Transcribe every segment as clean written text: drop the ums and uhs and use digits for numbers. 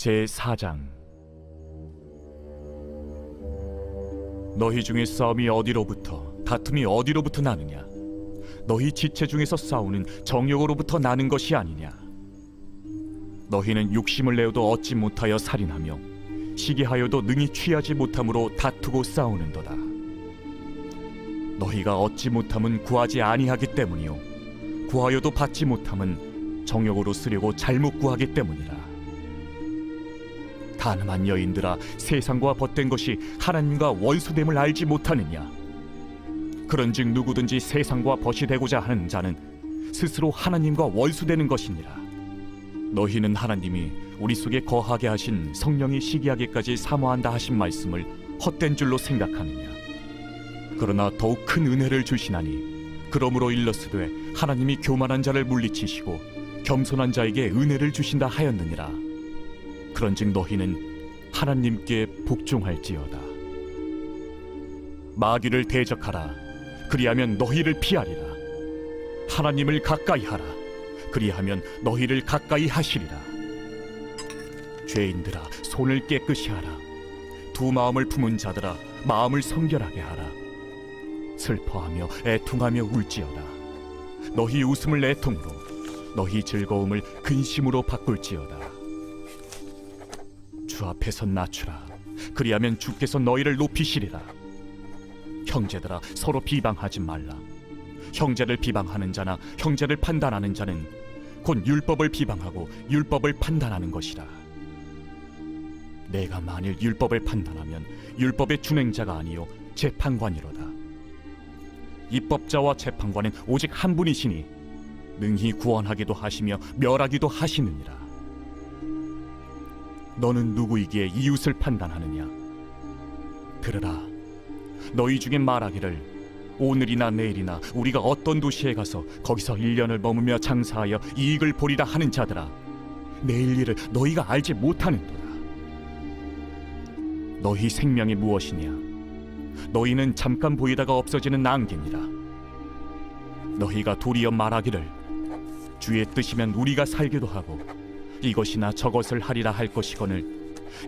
제4장. 너희 중에 싸움이 어디로부터, 다툼이 어디로부터 나느냐? 너희 지체 중에서 싸우는 정욕으로부터 나는 것이 아니냐? 너희는 욕심을 내어도 얻지 못하여 살인하며 시기하여도 능히 취하지 못함으로 다투고 싸우는도다. 너희가 얻지 못함은 구하지 아니하기 때문이요 구하여도 받지 못함은 정욕으로 쓰려고 잘못 구하기 때문이라. 가늠한 여인들아, 세상과 벗된 것이 하나님과 원수됨을 알지 못하느냐? 그런즉 누구든지 세상과 벗이 되고자 하는 자는 스스로 하나님과 원수되는 것이니라. 너희는 하나님이 우리 속에 거하게 하신 성령이 시기하기까지 사모한다 하신 말씀을 헛된 줄로 생각하느냐? 그러나 더욱 큰 은혜를 주시나니 그러므로 일렀으되 하나님이 교만한 자를 물리치시고 겸손한 자에게 은혜를 주신다 하였느니라. 그런즉 너희는 하나님께 복종할지어다. 마귀를 대적하라. 그리하면 너희를 피하리라. 하나님을 가까이 하라. 그리하면 너희를 가까이 하시리라. 죄인들아, 손을 깨끗이 하라. 두 마음을 품은 자들아, 마음을 성결하게 하라. 슬퍼하며 애통하며 울지어다. 너희 웃음을 애통으로, 너희 즐거움을 근심으로 바꿀지어다. 주 앞에서 낮추라. 그리하면 주께서 너희를 높이시리라. 형제들아, 서로 비방하지 말라. 형제를 비방하는 자나 형제를 판단하는 자는 곧 율법을 비방하고 율법을 판단하는 것이라. 내가 만일 율법을 판단하면 율법의 준행자가 아니요 재판관이로다. 입법자와 재판관은 오직 한 분이시니 능히 구원하기도 하시며 멸하기도 하시느니라. 너는 누구이기에 이웃을 판단하느냐? 들으라. 너희 중에 말하기를 오늘이나 내일이나 우리가 어떤 도시에 가서 거기서 1년을 머무며 장사하여 이익을 보리라 하는 자들아, 내일 일을 너희가 알지 못하는도다. 너희 생명이 무엇이냐? 너희는 잠깐 보이다가 없어지는 안개니라. 너희가 도리어 말하기를 주의 뜻이면 우리가 살기도 하고 이것이나 저것을 하리라 할 것이거늘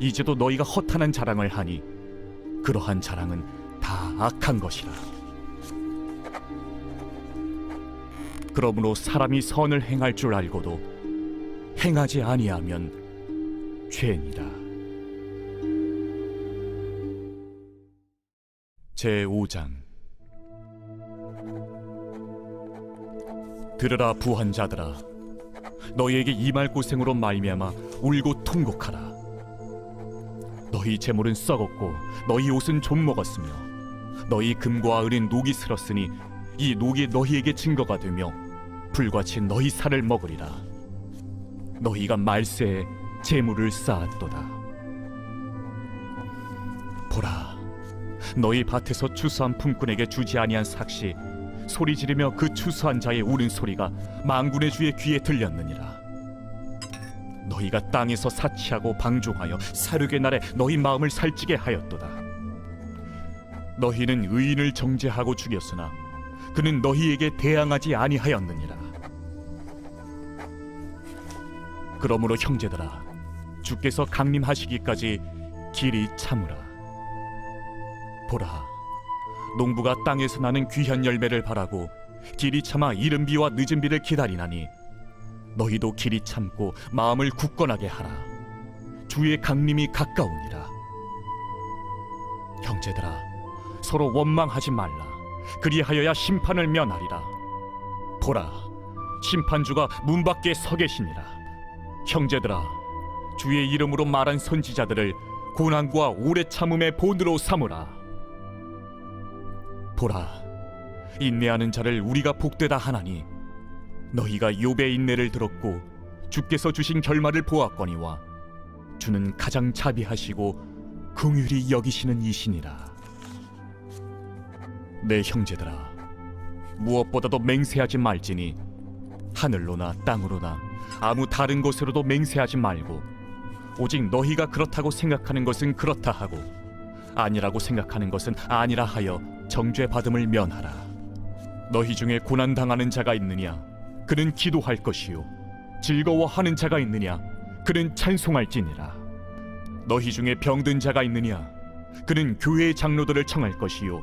이제도 너희가 허탄한 자랑을 하니 그러한 자랑은 다 악한 것이라. 그러므로 사람이 선을 행할 줄 알고도 행하지 아니하면 죄니라. 제5장. 들으라 부한 자들아, 너희에게 임할 고생으로 말미암아 울고 통곡하라. 너희 재물은 썩었고 너희 옷은 좀 먹었으며 너희 금과 은은 녹이 슬었으니 이 녹이 너희에게 증거가 되며 불같이 너희 살을 먹으리라. 너희가 말세에 재물을 쌓았도다. 보라, 너희 밭에서 추수한 품꾼에게 주지 아니한 삭시 소리 지르며 그 추수한 자의 우는 소리가 만군의 주의 귀에 들렸느니라. 너희가 땅에서 사치하고 방종하여 사륙의 날에 너희 마음을 살찌게 하였도다. 너희는 의인을 정죄하고 죽였으나 그는 너희에게 대항하지 아니하였느니라. 그러므로 형제들아, 주께서 강림하시기까지 길이 참으라. 보라, 농부가 땅에서 나는 귀한 열매를 바라고 길이 참아 이른 비와 늦은 비를 기다리나니 너희도 길이 참고 마음을 굳건하게 하라. 주의 강림이 가까우니라. 형제들아, 서로 원망하지 말라. 그리하여야 심판을 면하리라. 보라, 심판주가 문 밖에 서 계시니라. 형제들아, 주의 이름으로 말한 선지자들을 고난과 오래 참음의 본으로 삼으라. 보라, 인내하는 자를 우리가 복되다 하나니 너희가 욥의 인내를 들었고 주께서 주신 결말을 보았거니와 주는 가장 자비하시고 긍휼히 여기시는 이시니라. 내 형제들아, 무엇보다도 맹세하지 말지니 하늘로나 땅으로나 아무 다른 곳으로도 맹세하지 말고 오직 너희가 그렇다고 생각하는 것은 그렇다 하고 아니라고 생각하는 것은 아니라 하여 정죄받음을 면하라. 너희 중에 고난당하는 자가 있느냐? 그는 기도할 것이요 즐거워하는 자가 있느냐? 그는 찬송할지니라. 너희 중에 병든 자가 있느냐? 그는 교회의 장로들을 청할 것이요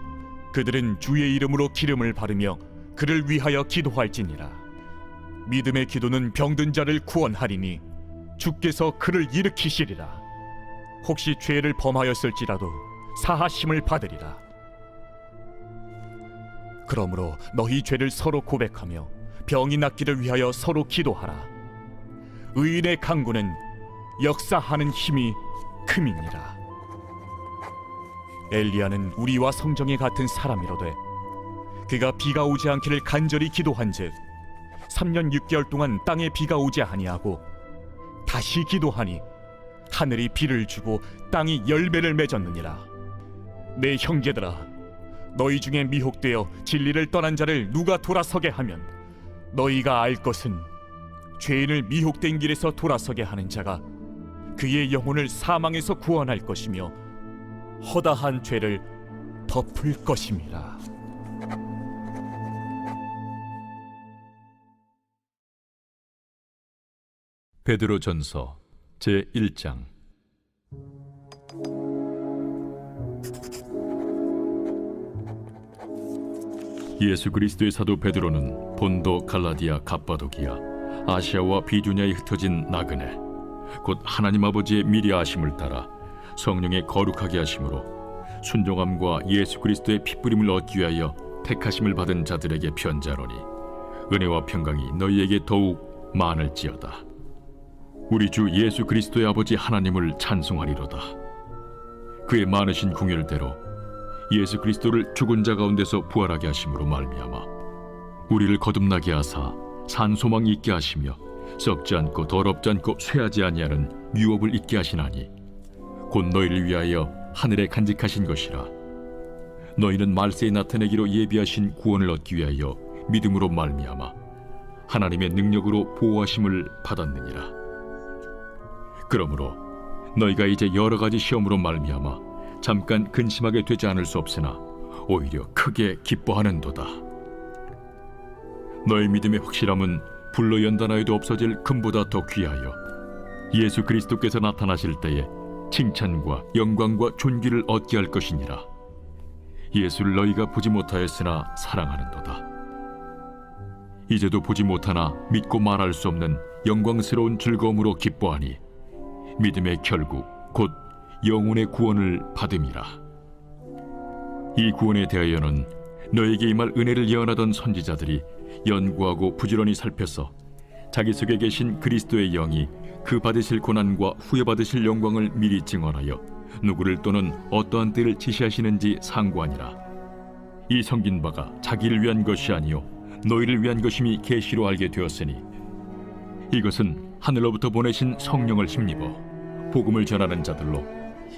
그들은 주의 이름으로 기름을 바르며 그를 위하여 기도할지니라. 믿음의 기도는 병든 자를 구원하리니 주께서 그를 일으키시리라. 혹시 죄를 범하였을지라도 사하심을 받으리라. 그러므로 너희 죄를 서로 고백하며 병이 낫기를 위하여 서로 기도하라. 의인의 강구는 역사하는 힘이 큼이니라. 엘리야는 우리와 성정에 같은 사람이로되 그가 비가 오지 않기를 간절히 기도한즉 3년 6개월 동안 땅에 비가 오지 아니하고 다시 기도하니 하늘이 비를 주고 땅이 열매를 맺었느니라. 내 형제들아, 너희 중에 미혹되어 진리를 떠난 자를 누가 돌아서게 하면 너희가 알 것은 죄인을 미혹된 길에서 돌아서게 하는 자가 그의 영혼을 사망에서 구원할 것이며 허다한 죄를 덮을 것임이라. 베드로전서 제1장. 예수 그리스도의 사도 베드로는 본도, 갈라디아, 갑바도기아, 아시아와 비두냐에 흩어진 나그네, 곧 하나님 아버지의 미리 아심을 따라 성령의 거룩하게 하심으로 순종함과 예수 그리스도의 핏부림을 얻기 위하여 택하심을 받은 자들에게 편지하노니 은혜와 평강이 너희에게 더욱 많을지어다. 우리 주 예수 그리스도의 아버지 하나님을 찬송하리로다. 그의 많으신 궁율대로 예수 그리스도를 죽은 자 가운데서 부활하게 하심으로 말미암아 우리를 거듭나게 하사 산 소망이 있게 하시며 썩지 않고 더럽지 않고 쇠하지 아니하는 유업을 있게 하시나니 곧 너희를 위하여 하늘에 간직하신 것이라. 너희는 말세에 나타내기로 예비하신 구원을 얻기 위하여 믿음으로 말미암아 하나님의 능력으로 보호하심을 받았느니라. 그러므로 너희가 이제 여러 가지 시험으로 말미암아 잠깐 근심하게 되지 않을 수 없으나 오히려 크게 기뻐하는도다. 너희 믿음의 확실함은 불로 연단하여도 없어질 금보다 더 귀하여 예수 그리스도께서 나타나실 때에 칭찬과 영광과 존귀를 얻게 할 것이니라. 예수를 너희가 보지 못하였으나 사랑하는도다. 이제도 보지 못하나 믿고 말할 수 없는 영광스러운 즐거움으로 기뻐하니 믿음의 결국 곧 영혼의 구원을 받음이라. 이 구원에 대하여는 너에게 임할 은혜를 예언하던 선지자들이 연구하고 부지런히 살펴서 자기 속에 계신 그리스도의 영이 그 받으실 고난과 후에 받으실 영광을 미리 증언하여 누구를 또는 어떠한 때를 지시하시는지 상고하니라. 이 섬긴 바가 자기를 위한 것이 아니요 너희를 위한 것임이 계시로 알게 되었으니 이것은 하늘로부터 보내신 성령을 힘입어 복음을 전하는 자들로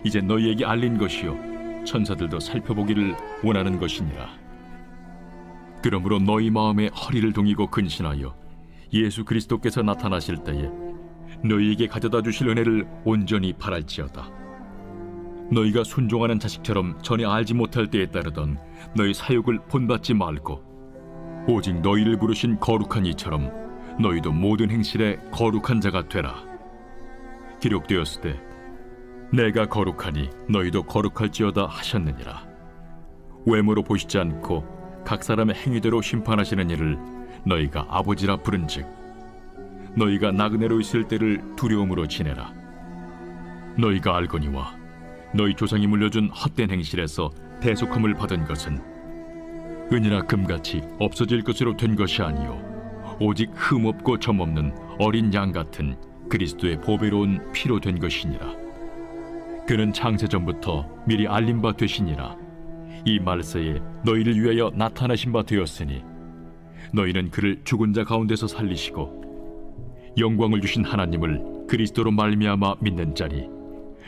이제 너희에게 알린 것이요 천사들도 살펴보기를 원하는 것이니라. 그러므로 너희 마음에 허리를 동이고 근신하여 예수 그리스도께서 나타나실 때에 너희에게 가져다 주실 은혜를 온전히 바랄지어다. 너희가 순종하는 자식처럼 전에 알지 못할 때에 따르던 너희 사욕을 본받지 말고 오직 너희를 부르신 거룩한 이처럼 너희도 모든 행실에 거룩한 자가 되라. 기록되었으되 내가 거룩하니 너희도 거룩할지어다 하셨느니라. 외모로 보시지 않고 각 사람의 행위대로 심판하시는 이를 너희가 아버지라 부른즉 너희가 나그네로 있을 때를 두려움으로 지내라. 너희가 알거니와 너희 조상이 물려준 헛된 행실에서 대속함을 받은 것은 은이나 금같이 없어질 것으로 된 것이 아니요 오직 흠없고 점없는 어린 양 같은 그리스도의 보배로운 피로 된 것이니라. 그는 창세 전부터 미리 알린 바 되시니라. 이 말세에 너희를 위하여 나타나신 바 되었으니 너희는 그를 죽은 자 가운데서 살리시고 영광을 주신 하나님을 그리스도로 말미암아 믿는 자니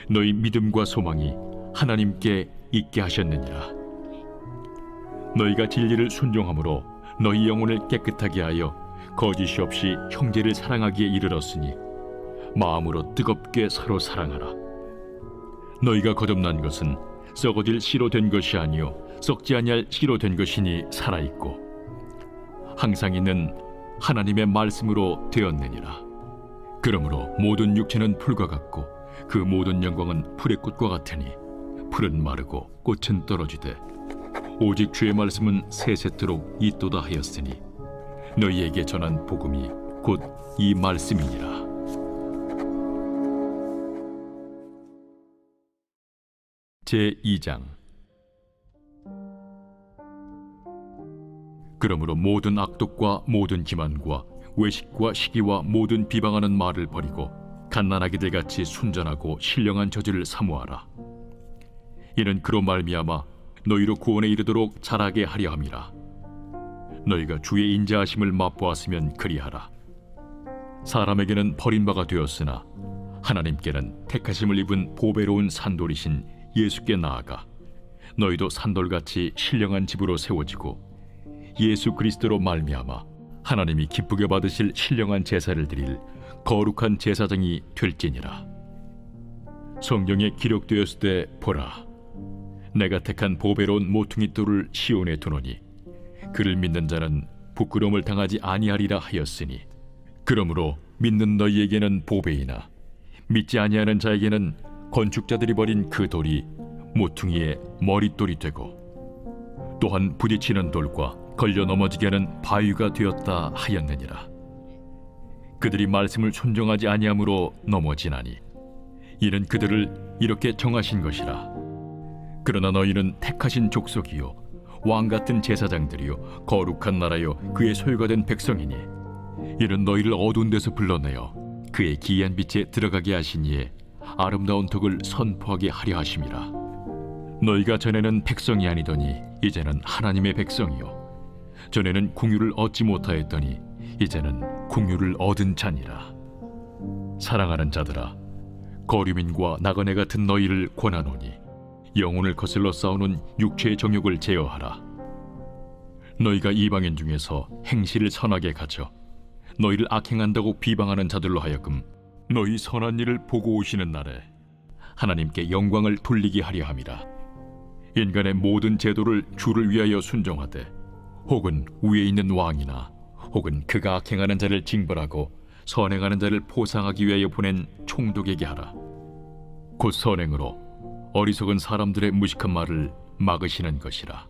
너희 믿음과 소망이 하나님께 있게 하셨느니라. 너희가 진리를 순종함으로 너희 영혼을 깨끗하게 하여 거짓이 없이 형제를 사랑하기에 이르렀으니 마음으로 뜨겁게 서로 사랑하라. 너희가 거듭난 것은 썩어질 씨로 된 것이 아니요 썩지 아니할 씨로 된 것이니 살아있고 항상 있는 하나님의 말씀으로 되었느니라. 그러므로 모든 육체는 풀과 같고 그 모든 영광은 풀의 꽃과 같으니 풀은 마르고 꽃은 떨어지되 오직 주의 말씀은 세세토록 있도다 하였으니 너희에게 전한 복음이 곧 이 말씀이니라. 제2장. 그러므로 모든 악독과 모든 기만과 외식과 시기와 모든 비방하는 말을 버리고 갓난아기들 같이 순전하고 신령한 저지를 사모하라. 이는 그로 말미암아 너희로 구원에 이르도록 자라게 하려 함이라. 너희가 주의 인자하심을 맛보았으면 그리하라. 사람에게는 버림바가 되었으나 하나님께는 택하심을 입은 보배로운 산돌이신 예수께 나아가 너희도 산돌같이 신령한 집으로 세워지고 예수 그리스도로 말미암아 하나님이 기쁘게 받으실 신령한 제사를 드릴 거룩한 제사장이 될지니라. 성경에 기록되었을 때 보라, 내가 택한 보배로운 모퉁이 돌을 시온에 두노니 그를 믿는 자는 부끄러움을 당하지 아니하리라 하였으니, 그러므로 믿는 너희에게는 보배이나 믿지 아니하는 자에게는 건축자들이 버린 그 돌이 모퉁이의 머릿돌이 되고 또한 부딪히는 돌과 걸려 넘어지게 하는 바위가 되었다 하였느니라. 그들이 말씀을 순종하지 아니함으로 넘어지나니 이는 그들을 이렇게 정하신 것이라. 그러나 너희는 택하신 족속이요 왕같은 제사장들이요 거룩한 나라요 그의 소유가 된 백성이니 이는 너희를 어두운 데서 불러내어 그의 기이한 빛에 들어가게 하신 이에 아름다운 덕을 선포하게 하려 하심이라. 너희가 전에는 백성이 아니더니 이제는 하나님의 백성이요 전에는 궁유를 얻지 못하였더니 이제는 궁유를 얻은 자니라. 사랑하는 자들아, 거류민과 나그네 같은 너희를 권하노니 영혼을 거슬러 싸우는 육체의 정욕을 제어하라. 너희가 이방인 중에서 행실을 선하게 가져 너희를 악행한다고 비방하는 자들로 하여금 너희 선한 일을 보고 오시는 날에 하나님께 영광을 돌리게 하려 함이라. 인간의 모든 제도를 주를 위하여 순종하되 혹은 위에 있는 왕이나 혹은 그가 악행하는 자를 징벌하고 선행하는 자를 포상하기 위하여 보낸 총독에게 하라. 곧 선행으로 어리석은 사람들의 무식한 말을 막으시는 것이라.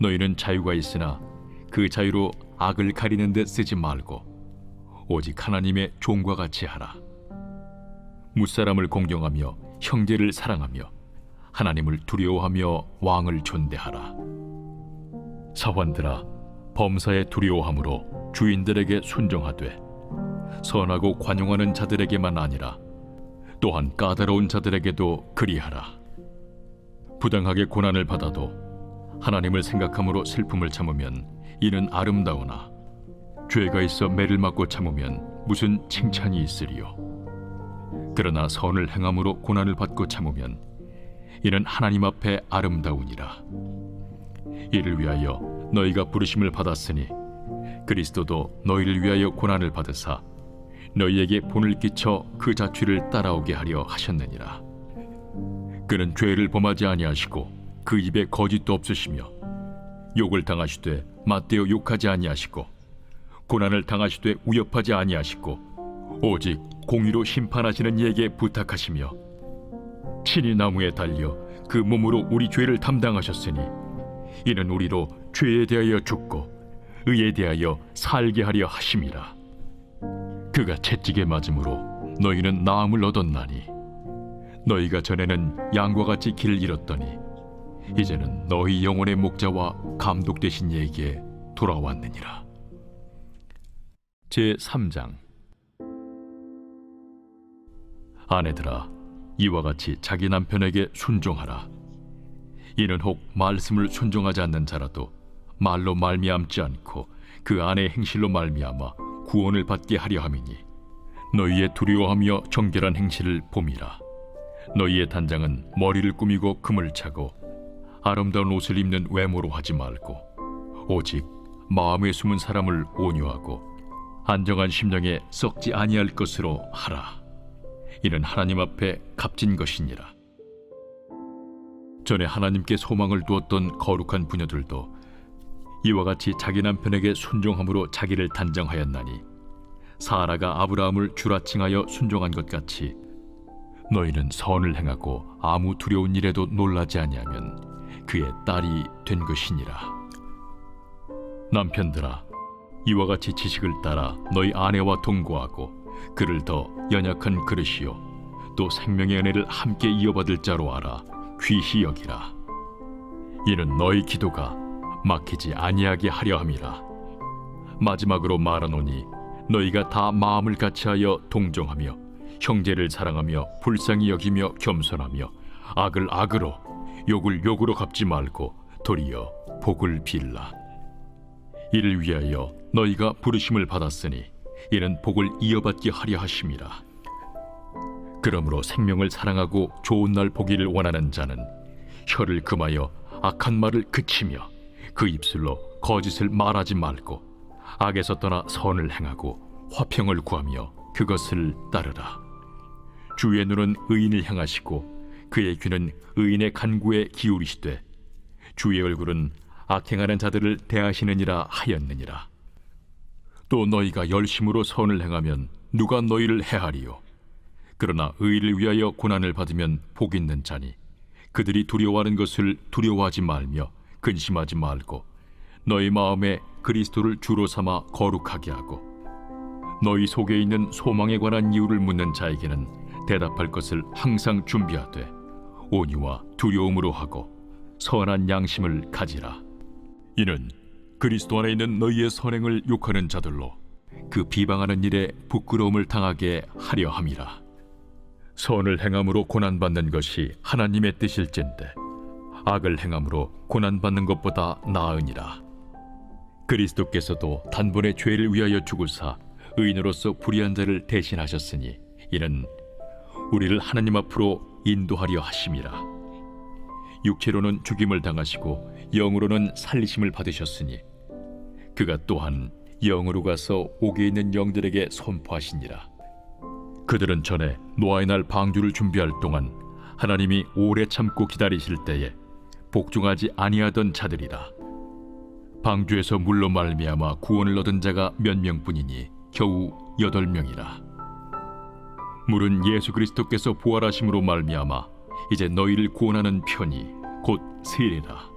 너희는 자유가 있으나 그 자유로 악을 가리는 데 쓰지 말고 오직 하나님의 종과 같이 하라. 무사람을 공경하며 형제를 사랑하며 하나님을 두려워하며 왕을 존대하라. 사환들아, 범사에 두려워함으로 주인들에게 순종하되 선하고 관용하는 자들에게만 아니라 또한 까다로운 자들에게도 그리하라. 부당하게 고난을 받아도 하나님을 생각함으로 슬픔을 참으면 이는 아름다우나 죄가 있어 매를 맞고 참으면 무슨 칭찬이 있으리요. 그러나 선을 행함으로 고난을 받고 참으면 이는 하나님 앞에 아름다우니라. 이를 위하여 너희가 부르심을 받았으니 그리스도도 너희를 위하여 고난을 받으사 너희에게 본을 끼쳐 그 자취를 따라오게 하려 하셨느니라. 그는 죄를 범하지 아니하시고 그 입에 거짓도 없으시며 욕을 당하시되 맞대어 욕하지 아니하시고 고난을 당하시되 위협하지 아니하시고 오직 공의로 심판하시는 이에게 부탁하시며 친히 나무에 달려 그 몸으로 우리 죄를 담당하셨으니 이는 우리로 죄에 대하여 죽고 의에 대하여 살게 하려 하심이라. 그가 채찍에 맞음으로 너희는 나음을 얻었나니 너희가 전에는 양과 같이 길을 잃었더니 이제는 너희 영혼의 목자와 감독 되신 이에게 돌아왔느니라. 제3장. 아내들아, 이와 같이 자기 남편에게 순종하라. 이는 혹 말씀을 순종하지 않는 자라도 말로 말미암지 않고 그 아내의 행실로 말미암아 구원을 받게 하려 함이니 너희의 두려워하며 정결한 행실을 봄이라. 너희의 단장은 머리를 꾸미고 금을 차고 아름다운 옷을 입는 외모로 하지 말고 오직 마음에 숨은 사람을 온유하고 안정한 심령에 썩지 아니할 것으로 하라. 이는 하나님 앞에 값진 것이니라. 전에 하나님께 소망을 두었던 거룩한 부녀들도 이와 같이 자기 남편에게 순종함으로 자기를 단정하였나니 사라가 아브라함을 주라 칭하여 순종한 것 같이 너희는 선을 행하고 아무 두려운 일에도 놀라지 아니하면 그의 딸이 된 것이니라. 남편들아, 이와 같이 지식을 따라 너희 아내와 동거하고 그를 더 연약한 그릇이요 또 생명의 은혜를 함께 이어받을 자로 알아 귀히 여기라. 이는 너희 기도가 막히지 아니하게 하려 함이라. 마지막으로 말하노니 너희가 다 마음을 같이하여 동정하며 형제를 사랑하며 불쌍히 여기며 겸손하며 악을 악으로 욕을 욕으로 갚지 말고 도리어 복을 빌라. 이를 위하여 너희가 부르심을 받았으니 이는 복을 이어받게 하려 하심이라. 그러므로 생명을 사랑하고 좋은 날 보기를 원하는 자는 혀를 금하여 악한 말을 그치며 그 입술로 거짓을 말하지 말고 악에서 떠나 선을 행하고 화평을 구하며 그것을 따르라. 주의 눈은 의인을 향하시고 그의 귀는 의인의 간구에 기울이시되 주의 얼굴은 악행하는 자들을 대하시느니라 하였느니라. 또 너희가 열심으로 선을 행하면 누가 너희를 해하리요? 그러나 의를 위하여 고난을 받으면 복 있는 자니 그들이 두려워하는 것을 두려워하지 말며 근심하지 말고 너희 마음에 그리스도를 주로 삼아 거룩하게 하고 너희 속에 있는 소망에 관한 이유를 묻는 자에게는 대답할 것을 항상 준비하되 온유와 두려움으로 하고 선한 양심을 가지라. 이는 그리스도 안에 있는 너희의 선행을 욕하는 자들로 그 비방하는 일에 부끄러움을 당하게 하려 함이라. 선을 행함으로 고난받는 것이 하나님의 뜻일진데 악을 행함으로 고난받는 것보다 나으니라. 그리스도께서도 단번에 죄를 위하여 죽으사 의인으로서 불의한 자를 대신하셨으니 이는 우리를 하나님 앞으로 인도하려 하심이라. 육체로는 죽임을 당하시고 영으로는 살리심을 받으셨으니 그가 또한 영으로 가서 옥에 있는 영들에게 선포하시니라. 그들은 전에 노아의 날 방주를 준비할 동안 하나님이 오래 참고 기다리실 때에 복종하지 아니하던 자들이라. 방주에서 물로 말미암아 구원을 얻은 자가 몇 명뿐이니 겨우 8명이라. 물은 예수 그리스도께서 부활하심으로 말미암아 이제 너희를 구원하는 편이 곧 세례라.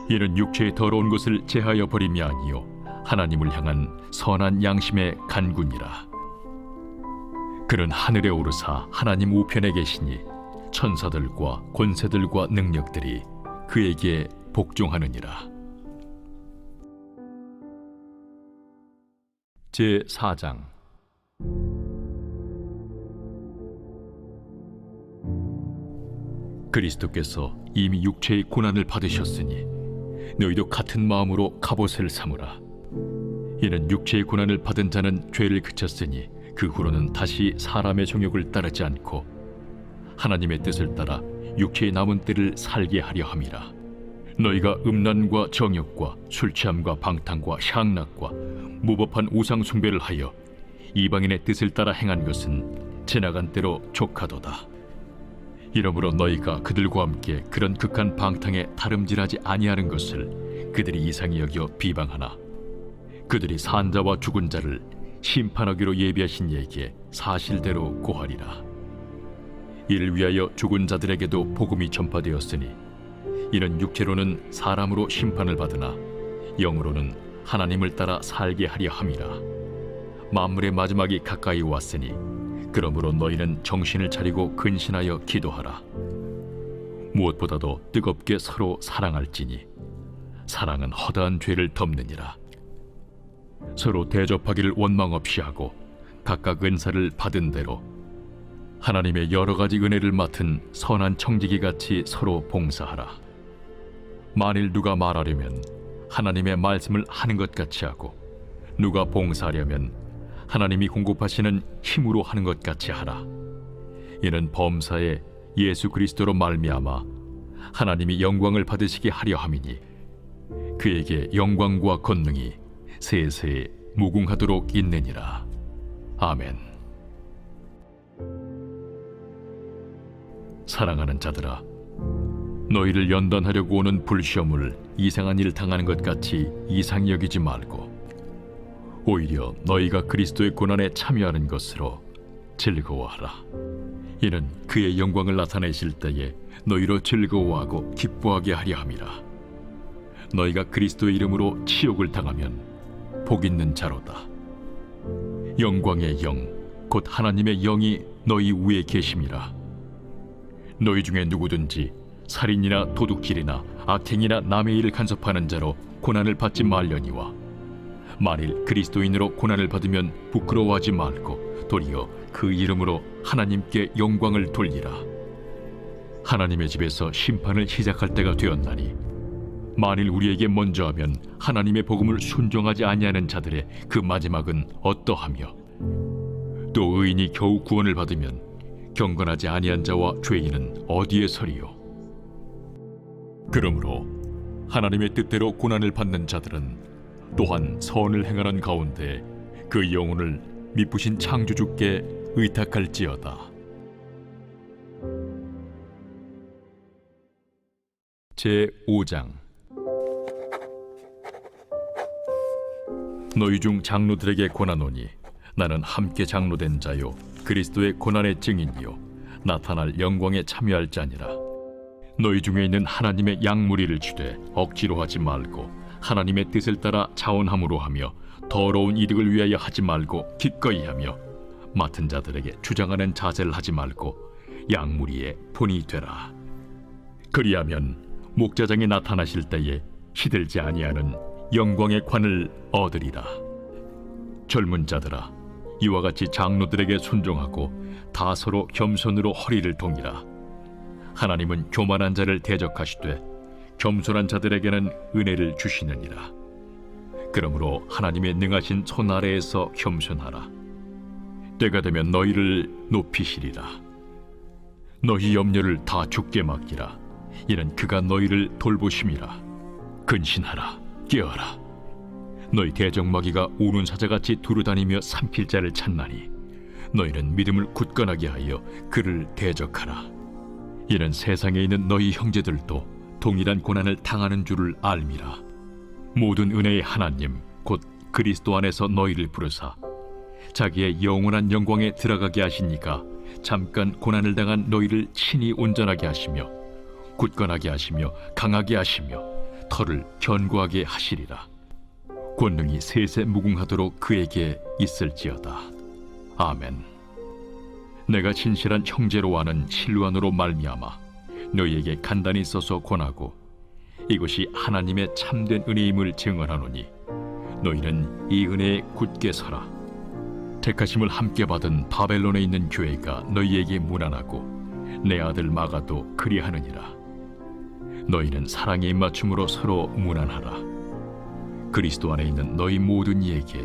이는 육체의 더러운 것을 제하여 버림이 아니요 하나님을 향한 선한 양심의 간구니라. 그는 하늘에 오르사 하나님 우편에 계시니 천사들과 권세들과 능력들이 그에게 복종하느니라. 제4장. 그리스도께서 이미 육체의 고난을 받으셨으니 너희도 같은 마음으로 갑옷을 삼으라. 이는 육체의 고난을 받은 자는 죄를 그쳤으니 그 후로는 다시 사람의 정욕을 따르지 않고 하나님의 뜻을 따라 육체의 남은 때를 살게 하려 함이라. 너희가 음란과 정욕과 술 취함과 방탕과 향락과 무법한 우상 숭배를 하여 이방인의 뜻을 따라 행한 것은 지나간 때로 족하도다. 이러므로 너희가 그들과 함께 그런 극한 방탕에 다름질하지 아니하는 것을 그들이 이상히 여겨 비방하나 그들이 산 자와 죽은 자를 심판하기로 예비하신 이에게 사실대로 고하리라. 이를 위하여 죽은 자들에게도 복음이 전파되었으니 이는 육체로는 사람으로 심판을 받으나 영으로는 하나님을 따라 살게 하려 함이라. 만물의 마지막이 가까이 왔으니 그러므로 너희는 정신을 차리고 근신하여 기도하라. 무엇보다도 뜨겁게 서로 사랑할지니 사랑은 허다한 죄를 덮느니라. 서로 대접하기를 원망 없이 하고 각각 은사를 받은 대로 하나님의 여러 가지 은혜를 맡은 선한 청지기 같이 서로 봉사하라. 만일 누가 말하려면 하나님의 말씀을 하는 것 같이 하고 누가 봉사하려면 하나님이 공급하시는 힘으로 하는 것 같이 하라. 이는 범사에 예수 그리스도로 말미암아 하나님이 영광을 받으시게 하려 함이니 그에게 영광과 권능이 세세 무궁하도록 있느니라. 아멘. 사랑하는 자들아, 너희를 연단하려고 오는 불시험을 이상한 일 당하는 것 같이 이상히 여기지 말고 오히려 너희가 그리스도의 고난에 참여하는 것으로 즐거워하라. 이는 그의 영광을 나타내실 때에 너희로 즐거워하고 기뻐하게 하려 함이라. 너희가 그리스도의 이름으로 치욕을 당하면 복 있는 자로다. 영광의 영 곧 하나님의 영이 너희 위에 계심이라. 너희 중에 누구든지 살인이나 도둑질이나 악행이나 남의 일을 간섭하는 자로 고난을 받지 말려니와, 만일 그리스도인으로 고난을 받으면 부끄러워하지 말고 도리어 그 이름으로 하나님께 영광을 돌리라. 하나님의 집에서 심판을 시작할 때가 되었나니, 만일 우리에게 먼저 하면 하나님의 복음을 순종하지 아니하는 자들의 그 마지막은 어떠하며, 또 의인이 겨우 구원을 받으면 경건하지 아니한 자와 죄인은 어디에 서리요? 그러므로 하나님의 뜻대로 고난을 받는 자들은 또한 선을 행하는 가운데 그 영혼을 미쁘신 창조주께 의탁할지어다. 제5장. 너희 중 장로들에게 권하노니, 나는 함께 장로된 자요 그리스도의 고난의 증인이요 나타날 영광에 참여할 자니라. 너희 중에 있는 하나님의 양무리를 주되 억지로 하지 말고 하나님의 뜻을 따라 자원함으로 하며, 더러운 이득을 위하여 하지 말고 기꺼이 하며, 맡은 자들에게 주장하는 자세를 하지 말고 양무리의 본이 되라. 그리하면 목자장이 나타나실 때에 시들지 아니하는 영광의 관을 얻으리라. 젊은 자들아, 이와 같이 장로들에게 순종하고 다 서로 겸손으로 허리를 동이라. 하나님은 교만한 자를 대적하시되 겸손한 자들에게는 은혜를 주시느니라. 그러므로 하나님의 능하신 손 아래에서 겸손하라. 때가 되면 너희를 높이시리라. 너희 염려를 다 주께 맡기라. 이는 그가 너희를 돌보심이라. 근신하라. 깨어라. 너희 대적마귀가 우는 사자같이 두루다니며 삼킬 자를 찾나니, 너희는 믿음을 굳건하게 하여 그를 대적하라. 이는 세상에 있는 너희 형제들도 동일한 고난을 당하는 줄을 알미라. 모든 은혜의 하나님 곧 그리스도 안에서 너희를 부르사 자기의 영원한 영광에 들어가게 하시니까, 잠깐 고난을 당한 너희를 친히 온전하게 하시며 굳건하게 하시며 강하게 하시며 털을 견고하게 하시리라. 권능이 세세 무궁하도록 그에게 있을지어다. 아멘. 내가 진실한 형제로 아는 실루안으로 말미암아 너희에게 간단히 써서 권하고, 이것이 하나님의 참된 은혜임을 증언하노니, 너희는 이 은혜에 굳게 서라. 택하심을 함께 받은 바벨론에 있는 교회가 너희에게 문안하고 내 아들 마가도 그리하느니라. 너희는 사랑의 입맞춤으로 서로 문안하라. 그리스도 안에 있는 너희 모든 이에게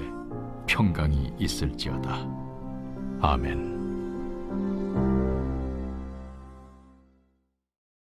평강이 있을지어다. 아멘.